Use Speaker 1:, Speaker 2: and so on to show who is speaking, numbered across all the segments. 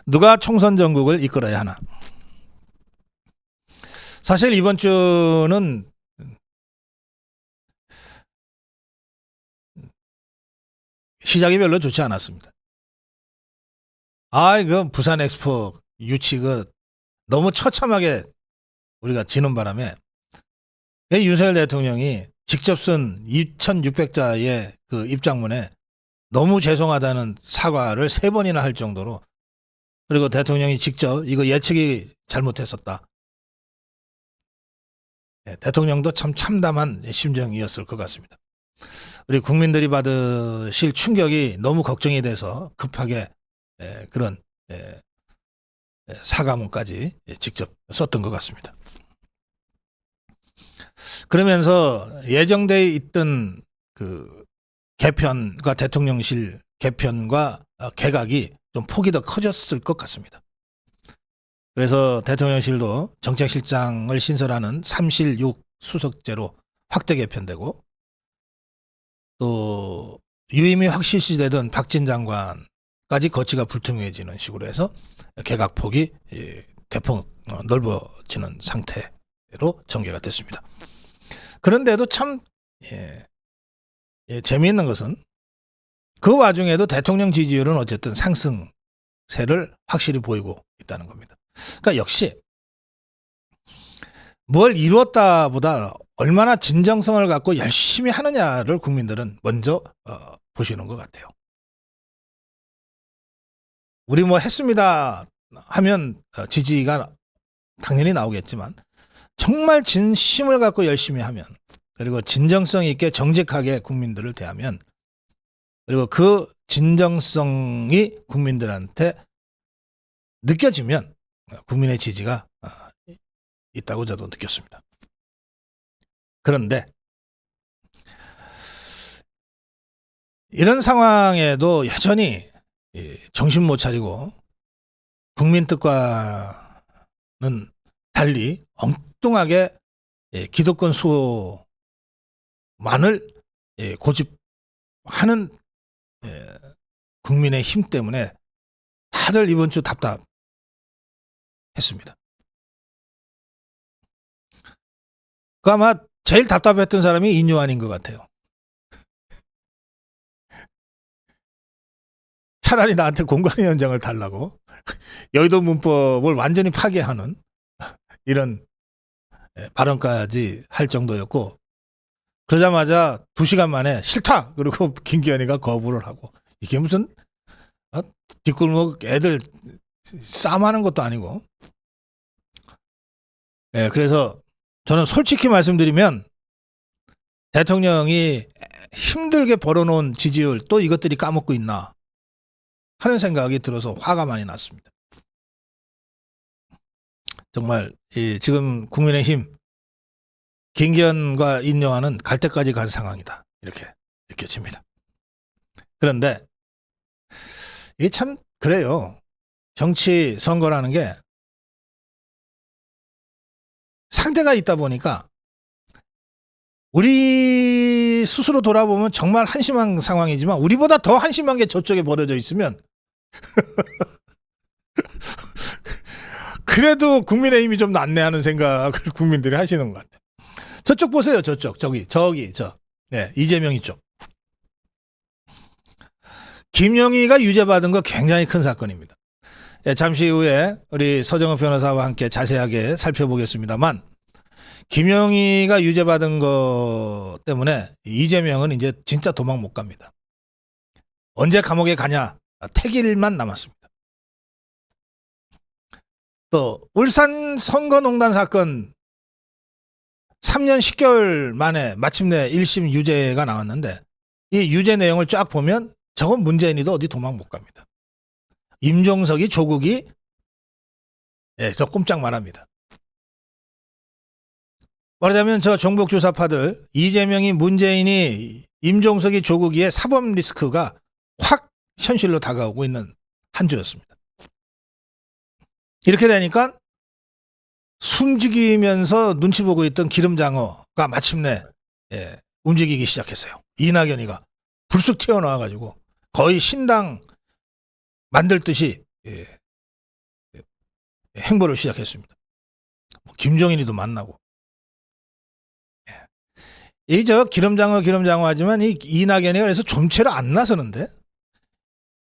Speaker 1: 누가 총선 전국을 이끌어야 하나. 사실 이번 주는 시작이 별로 좋지 않았습니다. 그 부산 엑스포 유치 너무 처참하게 우리가 지는 바람에 윤석열 대통령이 직접 쓴 2,600자의 그 입장문에 너무 죄송하다는 사과를 3번이나 할 정도로, 그리고 대통령이 직접 이거 예측이 잘못했었다. 대통령도 참 참담한 심정이었을 것 같습니다. 우리 국민들이 받으실 충격이 너무 걱정이 돼서 급하게 그런 사과문까지 직접 썼던 것 같습니다. 그러면서 예정돼 있던 그 개편과 대통령실 개편과 개각이 좀 폭이 더 커졌을 것 같습니다. 그래서 대통령실도 정책실장을 신설하는 3실 6수석제로 확대 개편되고, 또 유임이 확실시되던 박진 장관까지 거치가 불투명해지는 식으로 해서 개각폭이 대폭 넓어지는 상태로 전개가 됐습니다. 그런데도 참 재미있는 것은 그 와중에도 대통령 지지율은 어쨌든 상승세를 확실히 보이고 있다는 겁니다. 그러니까 역시 뭘 이루었다보다 얼마나 진정성을 갖고 열심히 하느냐를 국민들은 먼저 보시는 것 같아요. 우리 뭐 했습니다 하면 지지가 당연히 나오겠지만, 정말 진심을 갖고 열심히 하면, 그리고 진정성 있게 정직하게 국민들을 대하면, 그리고 그 진정성이 국민들한테 느껴지면 국민의 지지가 있다고 저도 느꼈습니다. 그런데 이런 상황에도 여전히 정신 못 차리고 국민 뜻과는 달리 엉뚱하게 기득권 수호만을 고집하는 국민의 힘 때문에 다들 이번 주 답답했습니다. 아마 제일 답답했던 사람이 인요한인 것 같아요. 차라리 나한테 공관위원장을 달라고 여의도 문법을 완전히 파괴하는 이런 발언까지 할 정도였고, 그러자마자 2시간 만에 싫다! 그리고 김기현이가 거부를 하고, 이게 무슨 뒷골목 애들 싸움하는 것도 아니고. 그래서 저는 솔직히 말씀드리면 대통령이 힘들게 벌어놓은 지지율 또 이것들이 까먹고 있나 하는 생각이 들어서 화가 많이 났습니다. 정말 지금 국민의힘 김기현과 인요한은 갈 때까지 간 상황이다, 이렇게 느껴집니다. 그런데 이게 참 그래요. 정치 선거라는 게 상대가 있다 보니까 우리 스스로 돌아보면 정말 한심한 상황이지만, 우리보다 더 한심한 게 저쪽에 벌어져 있으면 그래도 국민의힘이 좀 낫네 하는 생각을 국민들이 하시는 것 같아요. 저쪽 보세요. 저기 이재명이 쪽. 김영희가 유죄받은 거 굉장히 큰 사건입니다. 잠시 후에 우리 서정호 변호사와 함께 자세하게 살펴보겠습니다만, 김영희가 유죄받은 거 때문에 이재명은 이제 진짜 도망 못 갑니다. 언제 감옥에 가냐? 택일만 남았습니다. 또 울산 선거농단 사건 3년 10개월 만에 마침내 1심 유죄가 나왔는데, 이 유죄 내용을 쫙 보면 저건 문재인이도 어디 도망 못 갑니다. 임종석이 조국이 저 꼼짝만 합니다. 말하자면 저 종북 주사파들, 이재명이 문재인이 임종석이 조국이의 사법 리스크가 확 현실로 다가오고 있는 한 주였습니다. 이렇게 되니까 숨죽이면서 눈치 보고 있던 기름장어가 마침내 움직이기 시작했어요. 이낙연이가 불쑥 튀어나와가지고 거의 신당 만들 듯이 행보를 시작했습니다. 김정인이도 만나고. 이 저 기름장어 하지만 이 이낙연이가 그래서 좀채로 안 나서는데,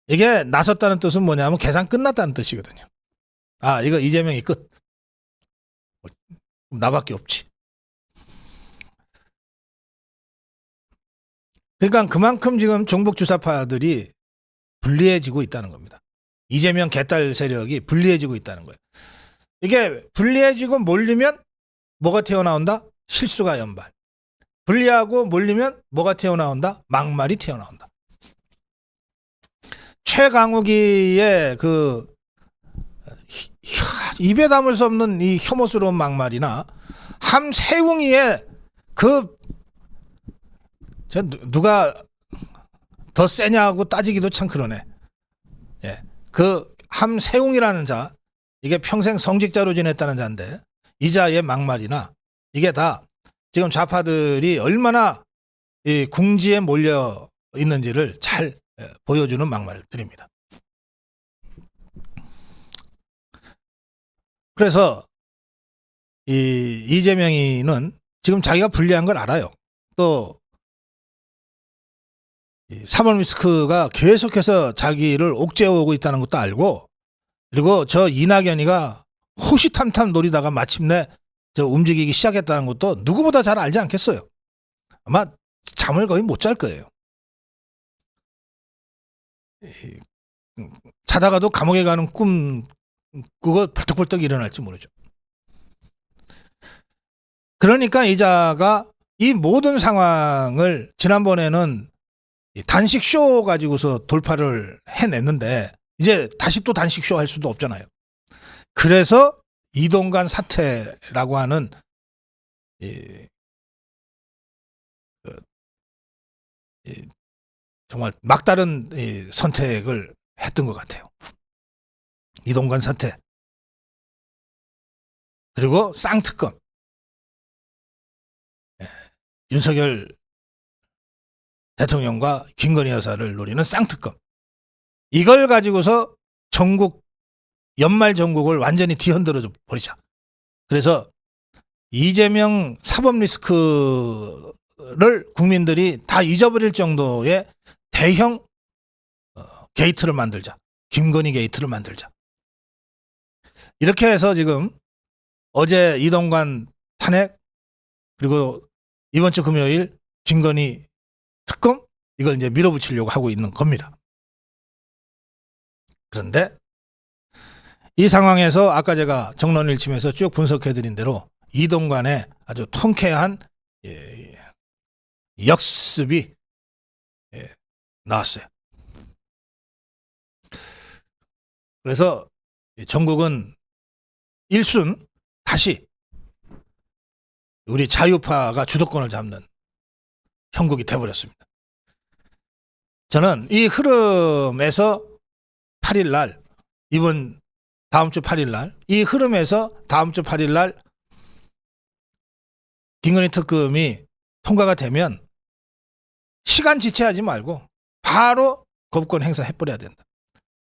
Speaker 1: 이게 나섰다는 뜻은 뭐냐면 계산 끝났다는 뜻이거든요. 아, 이거 이재명이 끝. 나밖에 없지. 그러니까 그만큼 지금 종북 주사파들이 불리해지고 있다는 겁니다. 이재명 개딸 세력이 불리해지고 있다는 거예요. 이게 불리해지고 몰리면 뭐가 튀어나온다? 실수가 연발. 분리하고 몰리면 뭐가 튀어나온다? 막말이 튀어나온다. 최강욱이의 그 입에 담을 수 없는 이 혐오스러운 막말이나 함세웅이의 그 누가 더 세냐고 따지기도 참 그러네. 예. 그 함세웅이라는 자, 이게 평생 성직자로 지냈다는 자인데 이 자의 막말이나 이게 다 지금 좌파들이 얼마나 이 궁지에 몰려 있는지를 잘 보여주는 막말들입니다. 그래서 이 이재명이는 지금 자기가 불리한 걸 알아요. 또 사법리스크가 계속해서 자기를 옥죄어오고 있다는 것도 알고, 그리고 저 이낙연이가 호시탐탐 노리다가 마침내 저 움직이기 시작했다는 것도 누구보다 잘 알지 않겠어요. 아마 잠을 거의 못 잘 거예요. 자다가도 감옥에 가는 꿈 그거 벌떡벌떡 일어날지 모르죠. 그러니까 이자가 이 모든 상황을 지난번에는 단식쇼 가지고서 돌파를 해냈는데 이제 다시 또 단식쇼 할 수도 없잖아요. 그래서 이동관 사태라고 하는 정말 막다른 선택을 했던 것 같아요. 이동관 사태, 그리고 쌍특검, 윤석열 대통령과 김건희 여사를 노리는 쌍특검, 이걸 가지고서 전국 연말 전국을 완전히 뒤흔들어 버리자. 그래서 이재명 사법 리스크를 국민들이 다 잊어버릴 정도의 대형 게이트를 만들자. 김건희 게이트를 만들자. 이렇게 해서 지금 어제 이동관 탄핵, 그리고 이번 주 금요일 김건희 특검, 이걸 이제 밀어붙이려고 하고 있는 겁니다. 그런데 이 상황에서 아까 제가 정론일침에서 쭉 분석해드린 대로 이동관의 아주 통쾌한 역습이 나왔어요. 그래서 전국은 일순 다시 우리 자유파가 주도권을 잡는 형국이 돼버렸습니다. 저는 이 흐름에서 8일 날, 다음 주 8일 날, 이 흐름에서 다음 주 8일 날 김건희 특검이 통과가 되면 시간 지체하지 말고 바로 거부권 행사해버려야 된다.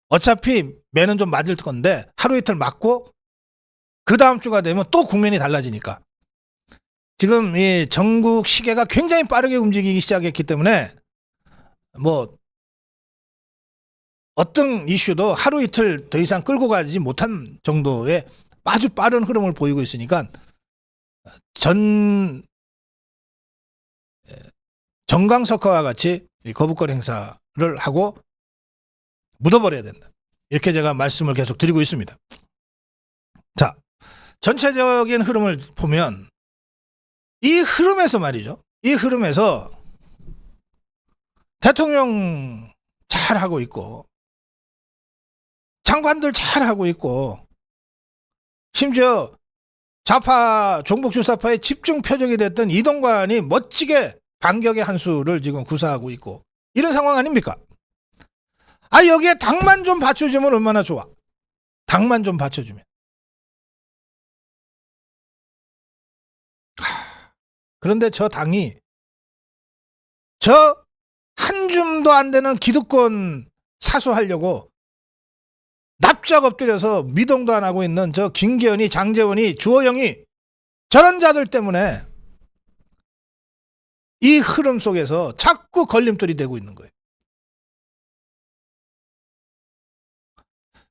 Speaker 1: 어차피 매는 좀 맞을 건데 하루 이틀 맞고 그 다음 주가 되면 또 국면이 달라지니까. 지금 이 전국 시계가 굉장히 빠르게 움직이기 시작했기 때문에 뭐 어떤 이슈도 하루 이틀 더 이상 끌고 가지 못한 정도의 아주 빠른 흐름을 보이고 있으니까 정강석화와 같이 거부권 행사를 하고 묻어버려야 된다. 이렇게 제가 말씀을 계속 드리고 있습니다. 자, 전체적인 흐름을 보면 이 흐름에서 말이죠. 이 흐름에서 대통령 잘하고 있고 장관들 잘하고 있고 심지어 좌파 종북주사파의 집중 표적이 됐던 이동관이 멋지게 반격의 한 수를 지금 구사하고 있고 이런 상황 아닙니까? 아, 여기에 당만 좀 받쳐주면 얼마나 좋아. 당만 좀 받쳐주면. 그런데 저 당이 저 한 줌도 안 되는 기득권 사수하려고 납작 엎드려서 미동도 안 하고 있는 저 김기현이, 장제원이, 주호영이 저런 자들 때문에 이 흐름 속에서 자꾸 걸림돌이 되고 있는 거예요.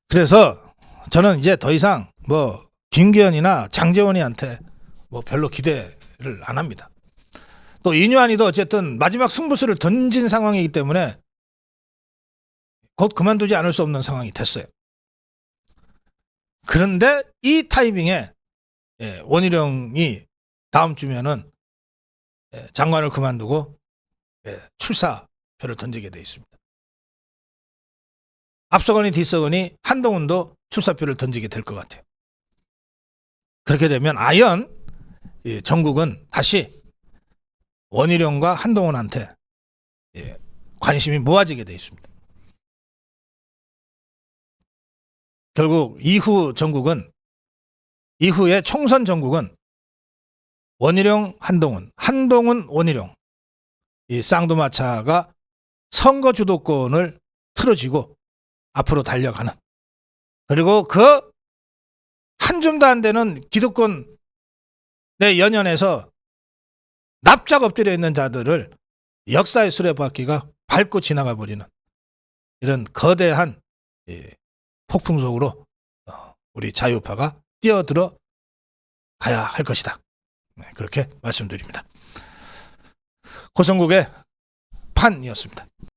Speaker 1: 그래서 저는 이제 더 이상 뭐 김기현이나 장제원이한테 뭐 별로 기대를 안 합니다. 또 이뇨한이도 어쨌든 마지막 승부수를 던진 상황이기 때문에 곧 그만두지 않을 수 없는 상황이 됐어요. 그런데 이 타이밍에 원희룡이 다음 주면은 장관을 그만두고 출사표를 던지게 돼 있습니다. 앞서거니 뒤서거니 한동훈도 출사표를 던지게 될 것 같아요. 그렇게 되면 아연 전국은 다시 원희룡과 한동훈한테 관심이 모아지게 돼 있습니다. 결국 이후의 총선 전국은 원희룡, 한동훈, 한동훈, 원희룡 이 쌍두마차가 선거 주도권을 틀어쥐고 앞으로 달려가는, 그리고 그 한 줌도 안 되는 기득권 내 연연에서 납작 엎드려 있는 자들을 역사의 수레바퀴가 밟고 지나가 버리는 이런 거대한 폭풍 속으로 우리 자유파가 뛰어들어 가야 할 것이다. 그렇게 말씀드립니다. 고성국의 판이었습니다.